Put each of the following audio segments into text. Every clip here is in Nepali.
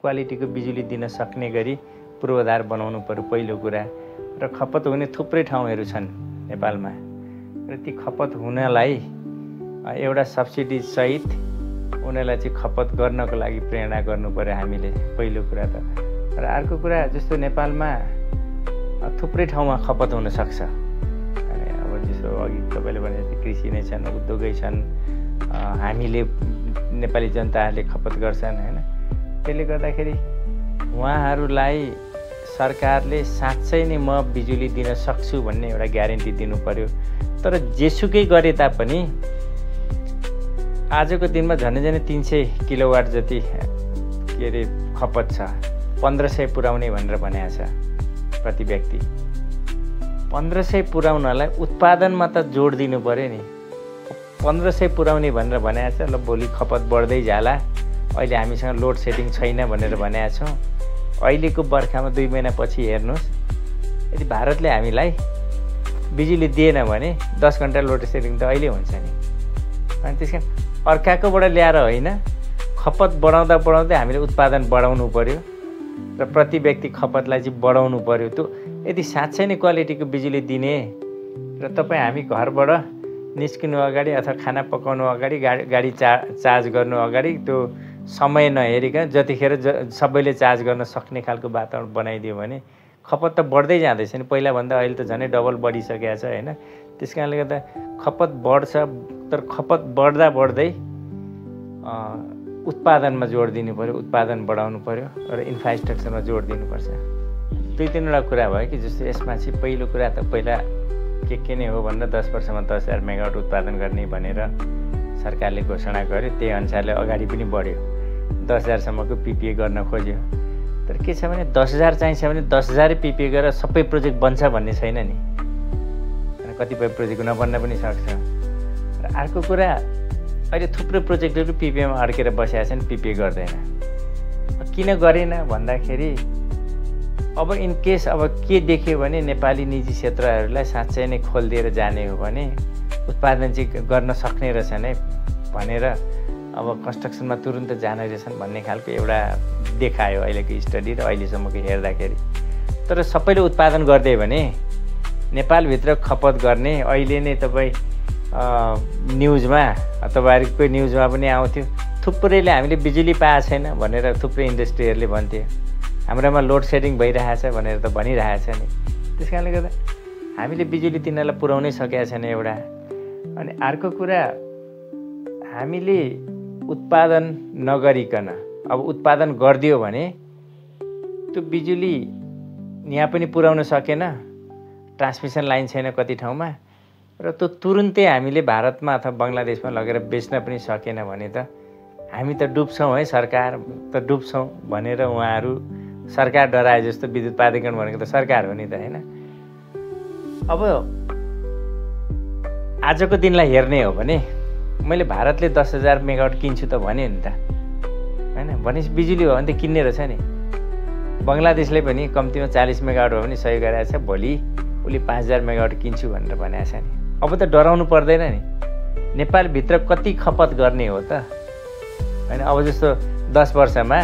क्वालिटीको बिजुली दिन सक्ने गरी पूर्वाधार बनाउनु पर्यो पहिलो कुरा। र खपत हुने थुप्रै ठाउँहरू छन् नेपालमा र ती खपत हुनलाई एउटा सब्सिडी सहित उनीहरूलाई चाहिँ खपत गर्नको लागि प्रेरणा गर्नु पर्यो हामीले पहिलो कुरा त। र अर्को कुरा जस्तो नेपालमा थुप्रै ठाउँमा खपत हुनसक्छ। अनि अब जस्तो अघि तपाईँले भने जस्तै कृषि नै छन्, उद्योगै छन्, हामीले नेपाली जनताहरूले खपत गर्छन् होइन। त्यसले गर्दाखेरि उहाँहरूलाई सरकारले साँच्चै नै म बिजुली दिन सक्छु भन्ने एउटा ग्यारेन्टी दिनु पर्यो। तर जेसुकै गरे तापनि आजको दिनमा झन्डै 300 किलोवाट जति के अरे खपत छ, 1500 पुर्याउने भनेर भनेको छ प्रति व्यक्ति। 1500 पुर्याउनलाई उत्पादनमा त जोड दिनु पर्यो नि। 1500 पुर्याउने भनेर भनेको छ, ल भोलि खपत बढ्दै जाला, अहिले हामीसँग लोड सेडिङ छैन भनेर भनेका छौँ। अहिलेको बर्खामा 2 महिनापछि हेर्नुहोस्, यदि भारतले हामीलाई बिजुली दिएन भने 10 घन्टा लोड सेडिङ त अहिले हुन्छ नि। अनि त्यस कारण अर्काकोबाट ल्याएर होइन, खपत बढाउँदा बढाउँदै हामीले उत्पादन बढाउनु पर्यो र प्रति व्यक्ति खपतलाई चाहिँ बढाउनु पर्यो। त्यो यदि साँच्चै नै क्वालिटीको बिजुली दिने र तपाईँ हामी घरबाट निस्किनु अगाडि अथवा खाना पकाउनु अगाडि गाडी चार्ज गर्नु अगाडि त्यो समय नहेरिकन जतिखेर सबैले चार्ज गर्न सक्ने खालको वातावरण बनाइदियो भने खपत त बढ्दै जाँदैछ नि। पहिलाभन्दा अहिले त झनै डबल बढिसकेको छ होइन। त्यस कारणले गर्दा खपत बढ्छ, तर खपत बढ्दा बढ्दै उत्पादनमा जोड दिनु पर्यो, उत्पादन बढाउनु पर्यो र इन्फ्रास्ट्रक्चरमा जोड दिनुपर्छ। 2-3वटा कुरा भयो कि जस्तो यसमा चाहिँ पहिलो कुरा त पहिला के नै हो भनेर 10 वर्षमा 10,000 मेगावाट उत्पादन गर्ने भनेर सरकारले घोषणा गर्यो। त्यही अनुसारले अगाडि पनि बढ्यो, 10,000 सम्मको पिपिए गर्न खोज्यो। तर के छ भने 10,000 चाहिन्छ भने 10,000 पिपिए गरेर सबै प्रोजेक्ट बन्छ भन्ने छैन नि। कतिपय प्रोजेक्ट नबन्न पनि सक्छ। र अर्को कुरा अहिले थुप्रै प्रोजेक्टहरू पिपिएमा अड्केर बसेका छन्, पिपिए गर्दैन। किन गरेन भन्दाखेरि अब इनकेस अब के देख्यो भने नेपाली निजी क्षेत्रहरूलाई साँच्चै नै खोलिदिएर जाने हो भने उत्पादन चाहिँ गर्न सक्ने रहेछन् है भनेर अब कन्स्ट्रक्सनमा तुरुन्त जाने रहेछन् भन्ने खालको एउटा देखायो अहिलेको स्टडी र अहिलेसम्मको हेर्दाखेरि। तर सबैले उत्पादन गरिदियो भने नेपालभित्र खपत गर्ने अहिले नै तपाईँ न्युजमा तपाईँहरूको न्युजमा पनि आउँथ्यो, थुप्रैले हामीले बिजुली पाएको छैन भनेर थुप्रै इन्डस्ट्रीहरूले भन्थ्यो, हाम्रोमा लोड सेडिङ भइरहेछ भनेर त भनिरहेछ नि। त्यस कारणले गर्दा हामीले बिजुली तिनीहरूलाई पुर्याउनै सकेका छैन एउटा। अनि अर्को कुरा हामीले उत्पादन नगरिकन अब उत्पादन गरिदियो भने त्यो बिजुली यहाँ पनि पुर्याउन सकेन, ट्रान्समिसन लाइन छैन कति ठाउँमा, र त्यो तुरुन्तै हामीले भारतमा अथवा बङ्गलादेशमा लगेर बेच्न पनि सकेन भने त हामी त डुब्छौँ है, सरकार त डुब्छौँ भनेर उहाँहरू सरकार डराए जस्तो विद्युत प्राधिकरण भनेको त सरकार हो नि त होइन। अब आजको दिनलाई हेर्ने हो भने मैले भारतले 10,000 मेगावाट किन्छु त भन्यो नि त होइन। भनेपछि बिजुली हो भने त किन्ने रहेछ नि। बङ्गलादेशले पनि कम्तीमा 40 मेगावाट हो भने सही गरेको छ, भोलि उसले 5,000 मेगावाट किन्छु भनेर भनेको छ नि। अब त डराउनु पर्दैन नि। नेपालभित्र कति खपत गर्ने हो त होइन। अब जस्तो 10 वर्षमा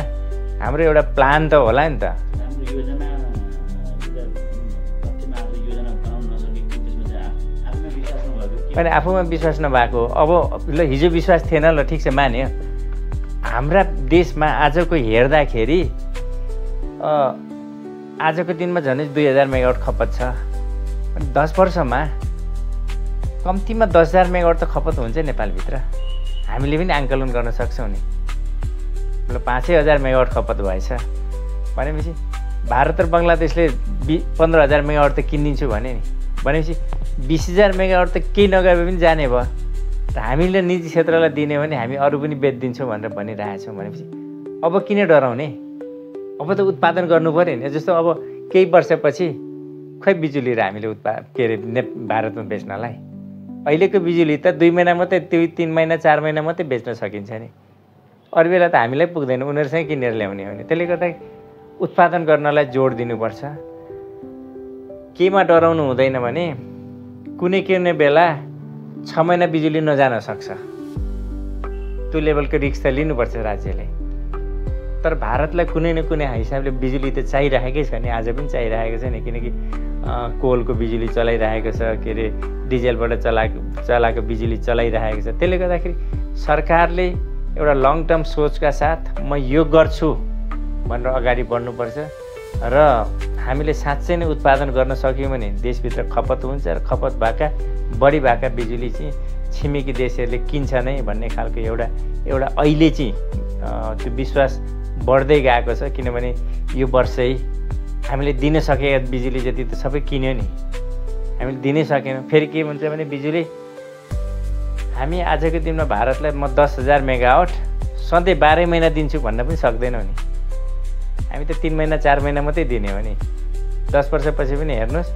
हाम्रो एउटा प्लान त होला नि त। अनि आफूमा विश्वास नभएको अब ल हिजो विश्वास थिएन, ल ठिक छ मान्यो। हाम्रा देशमा आजको हेर्दाखेरि आजको दिनमा झन्डै 2,000 मेगावाट खपत छ। अनि 10 वर्षमा कम्तीमा 10,000 मेगावाट त खपत हुन्छ नेपालभित्र। हामीले पनि आङ्कलन गर्न सक्छौँ नि। ल 5,000 मेगावाट खपत भएछ भनेपछि भारत र बङ्गलादेशले 15,000 मेगावाट त किनिदिन्छु भने नि, भनेपछि 20,000 मेगावाट त केही नगए पनि जाने भयो। र हामीले निजी क्षेत्रलाई दिने भने हामी अरू पनि बेचिदिन्छौँ भनेर भनिरहेछौँ भनेपछि अब किन डराउने? अब त उत्पादन गर्नु पऱ्यो नि। जस्तो अब केही वर्षपछि खै बिजुली र हामीले भारतमा बेच्नलाई अहिलेको बिजुली त 2 महिना मात्रै, 3 महिना 4 महिना मात्रै बेच्न सकिन्छ नि। अरू बेला त हामीलाई पुग्दैन, उनीहरूसँग किनेर ल्याउने हो नि। त्यसले गर्दा उत्पादन गर्नलाई जोड दिनुपर्छ। केमा डराउनु हुँदैन भने कुनै बेला 6 महिना बिजुली नजान सक्छ। त्यो लेभलको रिस्क त लिनुपर्छ राज्यले। तर भारतलाई कुनै न कुनै हिसाबले बिजुली त चाहिरहेकै छ नि, आज पनि चाहिरहेको छ नि, किनकि कोलको बिजुली चलाइरहेको छ, के अरे डिजेलबाट चलाएको बिजुली चलाइरहेको छ। त्यसले गर्दाखेरि सरकारले एउटा लङ टर्म सोचका साथ म यो गर्छु भनेर अगाडि बढ्नुपर्छ र हामीले साँच्चै नै उत्पादन गर्न सक्यौँ भने देशभित्र खपत हुन्छ र खपत बढी भएका बिजुली चाहिँ छिमेकी देशहरूले किन्छ नै भन्ने खालको एउटा अहिले चाहिँ त्यो विश्वास बढ्दै गएको छ। किनभने यो वर्षै हामीले दिन सकेका बिजुली जति त सबै किन्यो नि, हामीले दिनै सकेनौँ। फेरि के भन्छ भने बिजुली हामी आजको दिनमा भारतलाई म 10,000 मेगावाट सधैँ 12 महिना दिन्छु भन्न पनि सक्दैनौँ नि। हामी त 3 महिना 4 महिना मात्रै दिने हो नि, 10 वर्षपछि पनि हेर्नुहोस्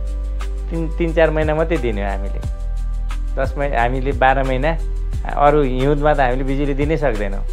3-4 महिना मात्रै दिने हो हामीले। 10 महिना हामीले 12 महिना अरू हिउँदमा त हामीले बिजुली दिनै सक्दैनौँ।